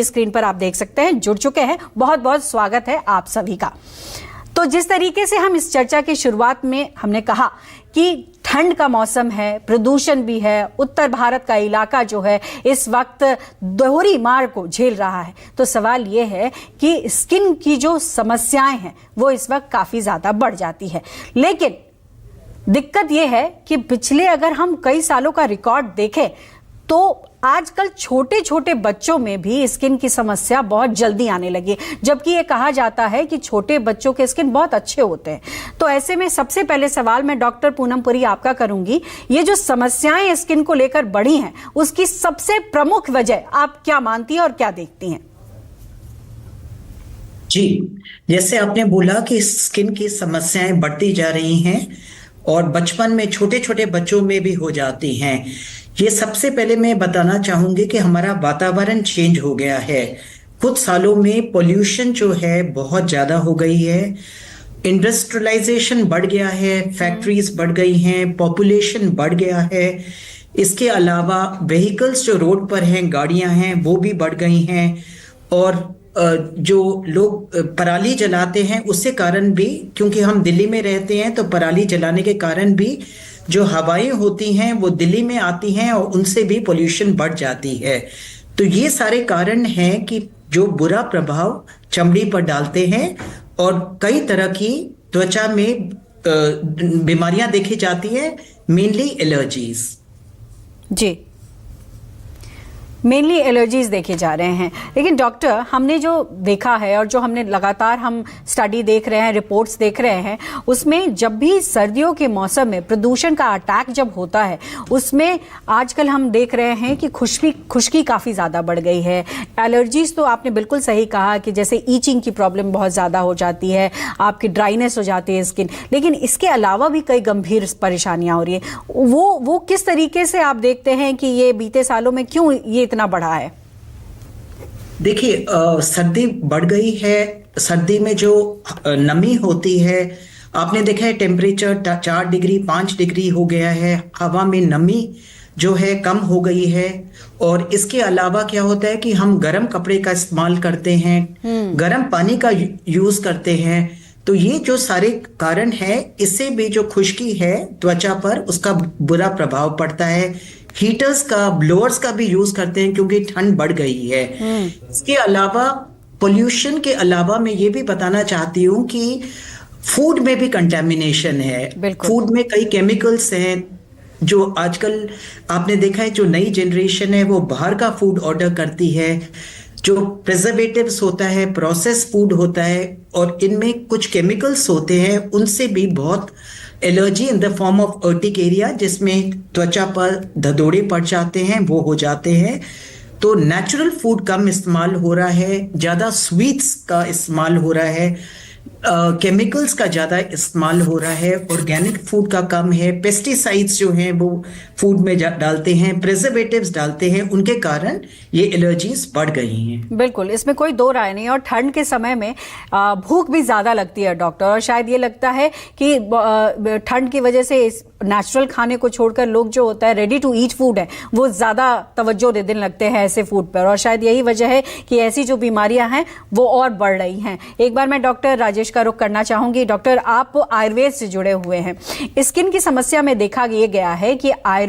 Screen पर आप देख सकते हैं, जुड़ चुके हैं। बहुत बहुत स्वागत है आप सभी का। तो जिस तरीके से हम इस चर्चा की शुरुआत में हमने कहा कि ठंड का मौसम है, प्रदूषण भी है, उत्तर भारत का इलाका जो है इस वक्त दोहरी मार को झेल रहा है, तो सवाल ये है कि स्किन की जो समस्याएं हैं वो इस वक्त काफी ज्यादा बढ़ जाती है। लेकिन दिक्कत यह है कि पिछले अगर हम कई सालों का रिकॉर्ड देखें तो आजकल छोटे छोटे बच्चों में भी स्किन की समस्या बहुत जल्दी आने लगी, जबकि ये कहा जाता है कि छोटे बच्चों के स्किन बहुत अच्छे होते हैं। तो ऐसे में सबसे पहले सवाल मैं डॉक्टर पूनम पुरी आपका करूंगी, ये जो समस्याएं स्किन को लेकर बढ़ी हैं उसकी सबसे प्रमुख वजह आप क्या मानती हैं और क्या देखती हैं? जी, जैसे आपने बोला कि स्किन की समस्याएं बढ़ती जा रही हैं और बचपन में छोटे छोटे बच्चों में भी हो जाती हैं। ये सबसे पहले मैं बताना चाहूंगी कि हमारा वातावरण चेंज हो गया है। कुछ सालों में पोल्यूशन जो है बहुत ज्यादा हो गई है, इंडस्ट्रियलाइजेशन बढ़ गया है, फैक्ट्रीज बढ़ गई हैं, पॉपुलेशन बढ़ गया है। इसके अलावा व्हीकल्स जो रोड पर हैं, गाड़ियां हैं, वो भी बढ़ गई हैं। और जो लोग पराली जलाते हैं उससे कारण भी, क्योंकि हम दिल्ली में रहते हैं तो पराली जलाने के कारण भी जो हवाएं होती हैं वो दिल्ली में आती हैं और उनसे भी पोल्यूशन बढ़ जाती है। तो ये सारे कारण हैं कि जो बुरा प्रभाव चमड़ी पर डालते हैं और कई तरह की त्वचा में बीमारियां देखी जाती है, मेनली एलर्जीज। जी, मेनली एलर्जीज देखे जा रहे हैं। लेकिन डॉक्टर, हमने जो देखा है और जो हमने लगातार हम स्टडी देख रहे हैं, रिपोर्ट्स देख रहे हैं, उसमें जब भी सर्दियों के मौसम में प्रदूषण का अटैक जब होता है उसमें आजकल हम देख रहे हैं कि खुश्की काफ़ी ज़्यादा बढ़ गई है। एलर्जीज तो आपने बिल्कुल सही कहा कि जैसे ईचिंग की प्रॉब्लम बहुत ज़्यादा हो जाती है, आपकी ड्राइनेस हो जाती है स्किन, लेकिन इसके अलावा भी कई गंभीर परेशानियाँ हो रही है। वो किस तरीके से आप देखते हैं कि ये बीते सालों में क्यों ये इतना बढ़ा है? देखिए, सर्दी बढ़ गई है। सर्दी में जो नमी होती है, आपने देखा है टेम्परेचर 4 डिग्री 5 डिग्री हो गया है, हवा में नमी जो है कम हो गई है। और इसके अलावा क्या होता है कि हम गर्म कपड़े का इस्तेमाल करते हैं, गर्म पानी का यूज करते हैं। तो ये जो सारे कारण है, इससे भी जो खुश्की है त्वचा पर उसका बुरा प्रभाव पड़ता है। हीटर्स का, ब्लोअर्स का भी यूज करते हैं क्योंकि ठंड बढ़ गई है। इसके अलावा पोल्यूशन के अलावा मैं ये भी बताना चाहती हूँ कि फूड में भी कंटेमिनेशन है। फूड में कई केमिकल्स हैं जो आजकल आपने देखा है, जो नई जनरेशन है वो बाहर का फूड ऑर्डर करती है। जो प्रिजर्वेटिव्स होता है, प्रोसेस फूड होता है, और इनमें कुछ केमिकल्स होते हैं, उनसे भी बहुत allergy in the form of urticaria, जिसमें त्वचा पर धदोड़े पड़ जाते हैं, वो हो जाते हैं। तो नेचुरल फूड कम इस्तेमाल हो रहा है, ज़्यादा स्वीट्स का इस्तेमाल हो रहा है, केमिकल्स का ज़्यादा इस्तेमाल हो रहा है, ऑर्गेनिक फूड का कम है, पेस्टिसाइड्स जो हैं वो फूड में डालते हैं, प्रिजर्वेटिव्स डालते हैं, उनके कारण ये एलर्जीज बढ़ गई हैं। बिल्कुल, इसमें कोई दो राय नहीं। और ठंड के समय में भूख भी ज़्यादा लगती है डॉक्टर, और शायद ये लगता है कि ठंड की वजह से नेचुरल खाने को छोड़कर लोग जो होता है रेडी टू ईट फूड है वो ज़्यादा तवज्जो देने लगते हैं ऐसे फूड पर, और शायद यही वजह है कि ऐसी जो बीमारियां हैं वो और बढ़ रही हैं। एक बार मैं डॉक्टर राजेश का रुख करना चाहूंगी। डॉक्टर, आप आयुर्वेद से जुड़े हुए हैं, स्किन की समस्या में देखा गया है कि आयुर्वेद